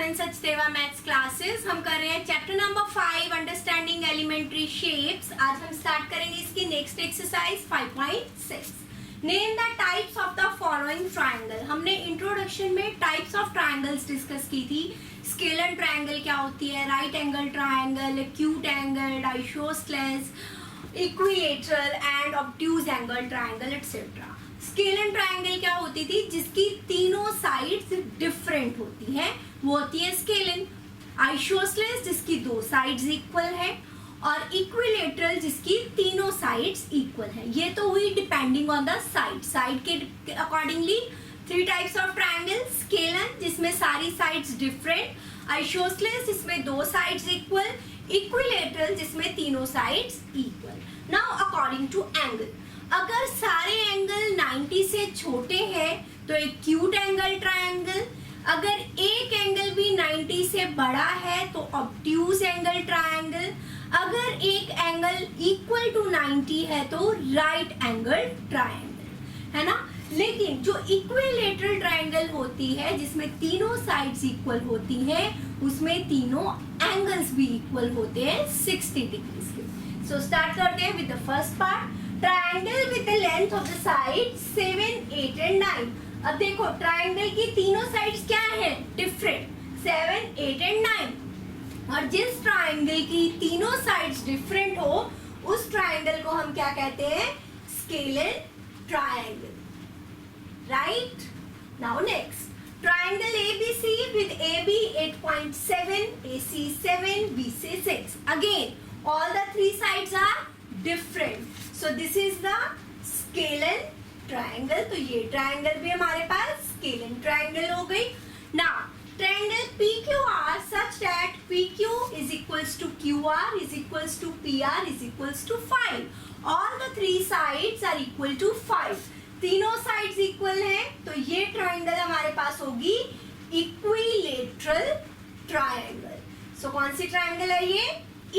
in Sachdeva Maths classes. हम कर रहे हैं chapter number 5 understanding elementary shapes. आज हम स्टार्ट करेंगे इसकी next exercise 5.6. Name the types of the following triangle. हमने इंट्रोडक्शन में टाइप्स ऑफ ट्रायंगल्स डिस्कस की थी. स्केलर ट्रायंगल क्या होती है, right angle triangle, acute angle, isosceles, equilateral and obtuse angle triangle etcetera. Scalene triangle क्या होती थी, जिसकी तीनों साइड्स डिफरेंट होती हैं, वो होती है स्केलर. आइसोसेलेस जिसकी दो साइड्स इक्वल है, और इक्विलेटरल जिसकी तीनों साइड्स इक्वल है. ये तो हुई डिपेंडिंग ऑन द साइड के accordingly three types of triangle. Scalar जिसमें सारी साइड्स डिफरेंट, आइसोसेलेस जिसमें दो साइड्स इक्वल, इक्विलेटरल जिसमें तीनों sides equal. Now according to angle, अगर सारे एंगल 90 से छोटे हैं तो एक्यूट एंगल ट्रायंगल. अगर एक एंगल भी 90 से बड़ा है तो ऑब्ट्यूज एंगल ट्रायंगल. अगर एक एंगल इक्वल टू 90 है तो राइट एंगल ट्रायंगल, है ना. लेकिन जो इक्विलेटरल ट्रायंगल होती है, जिसमें तीनों साइड्स इक्वल होती हैं, उसमें तीनों एंगल्स भी इक्वल होते हैं 60 डिग्रीज के. सो स्टार्ट करते हैं with the first part. Triangle with the length of the side 7, 8 and 9. अब देखो ट्रायंगल की तीनों साइड्स क्या है, डिफरेंट, 7, 8 एंड 9. और जिस ट्रायंगल की तीनों साइड्स डिफरेंट हो, उस ट्रायंगल को हम क्या कहते हैं, scalar triangle. Right. Now next, triangle ABC with AB 8.7, AC 7, BC 6. Again, all the three sides are different. So this is the scalar triangle. तो ये ट्रायंगल भी हमारे पास स्केलर ट्रायंगल हो गई. Now, triangle PQR such that PQ is equals to QR is equals to PR is equals to 5. All the three sides are equal to 5. तीनों sides equal हैं, तो ये ट्रायंगल हमारे पास होगी इक्विलेटरल ट्रायंगल. सो कौन सी triangle है ये,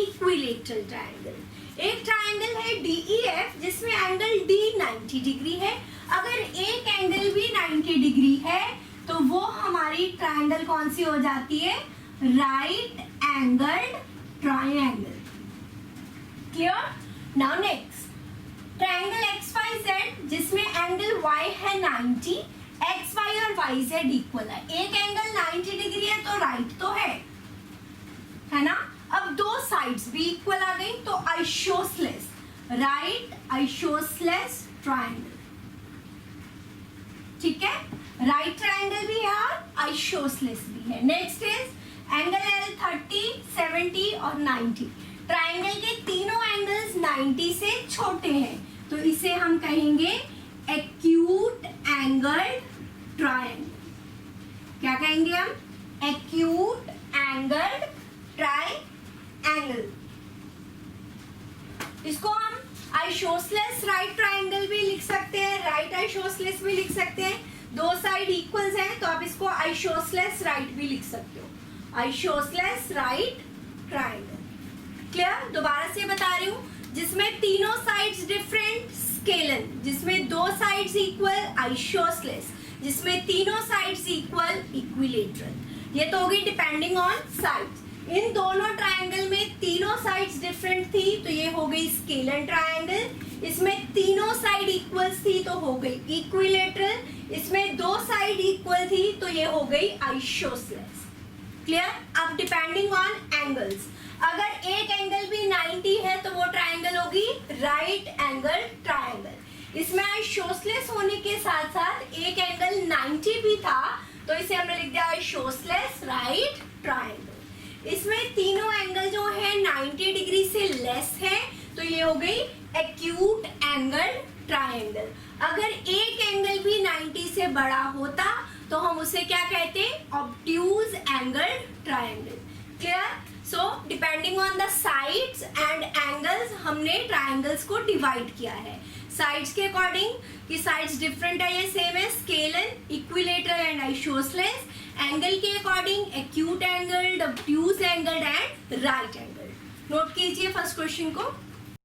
इक्विलेटरल ट्रायंगल. एक ट्रायंगल है DEF जिसमें एंगल D 90 डिग्री है. अगर एक एंगल भी 90 डिग्री है तो वो हमारी ट्रायंगल कौन सी हो जाती है, right angled triangle. Clear. Now next, triangle XYZ जिसमें एंगल Y है 90, XY और YZ इक्वल है. एक एंगल 90 डिग्री है तो राइट तो है ना. अब दो साइड्स भी इक्वल आ गई तो आइसोसेलेस, राइट आइसोसेलेस ट्रायंगल. ठीक है, राइट ट्रायंगल भी है और आइसोसेलेस भी है. नेक्स्ट इज एंगल L 30, 70 और 90. ट्रायंगल के तीनों एंगल्स 90 से छोटे हैं, तो इसे हम कहेंगे एक्यूट एंगल ट्रायंगल. क्या कहेंगे हम, एक्यूट एंगल ट्रायंगल. इसको हम आइसोसेलेस राइट ट्रायंगल भी लिख सकते हैं, राइट आइसोसेलेस भी लिख सकते हैं. दो साइड इक्वल्स हैं तो आप इसको आइसोसेलेस राइट भी लिख सकते हो, आइसोसेलेस राइट ट्रायंगल. क्लियर. दोबारा से बता रही हूँ, जिसमें तीनों साइड्स डिफरेंट स्केलर, जिसमें दो साइड्स इक्वल आइसोसेलेस, जिसमें तीनों साइड्स इक्वल इक्विलेटरल. ये तो होगी डिपेंडिंग ऑन साइड्स. इन दोनों ट्रायंगल में तीनों साइड्स डिफरेंट थी तो ये हो गई स्केलर ट्रायंगल. इसमें तीनों साइड इक्वल थी तो हो गई इक्विलेटरल. इसमें दो साइड इक्वल थी तो ये हो गई आइसोसेलेस. क्लियर. अब डिपेंडिंग ऑन एंगल्स, अगर एक एंगल भी 90 है तो वो ट्रायंगल होगी राइट एंगल ट्रायंगल. इसमें आइसोसेलेस होने के साथ साथ एक एंगल 90 भी था तो इसे हमने लिख दिया आइसोसेलेस राइट ट्रायंगल. इसमें तीनों एंगल जो है 90 डिग्री से लेस है तो ये हो गई एक्यूट एंगल ट्रायंगल. अगर एक एंगल भी 90 से बड़ा होता तो हम उसे क्या कहते हैं, obtuse angle triangle. Clear. So depending on the sides and angles हमने ट्रायंगल्स को डिवाइड किया है. साइड्स के अकॉर्डिंग कि साइड्स डिफरेंट है, ये सेम है, scalene, equilateral and isosceles. Angle के according acute angle, obtuse angle and right angle. Note कीजिए फर्स्ट क्वेश्चन को.